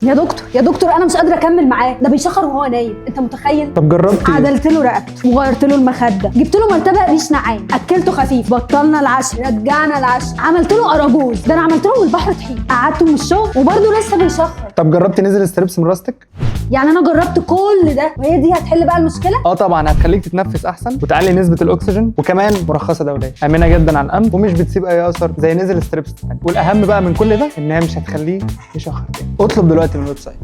يا دكتور يا دكتور انا مش قادره اكمل معاه، ده بيشخر وهو نايم، انت متخيل؟ طب جربت ايه؟ عدلت له رقبته وغيرت له المخده، جبت له مرتبه ريش نعام، اكلته خفيف، بطلنا العشاء، رجعنا العشاء، عملت له اراجوز، ده انا عملت له من البحر طحين، قعدته من الشغل وبرده لسه بيشخر. طب جربت نزل ستريبس من راستك؟ يعني انا جربت كل ده وهي دي هتحل بقى المشكله؟ طبعا هتخليك تتنفس احسن وتعلي نسبه الاكسجين، وكمان مرخصه دوليه، امنه جدا على الانف ومش بتسيب اي اثر زي نزل ستريبس. والاهم بقى من كل ده انها مش هتخليه يشخر تاني. اطلب دلوقتي من الويب سايت.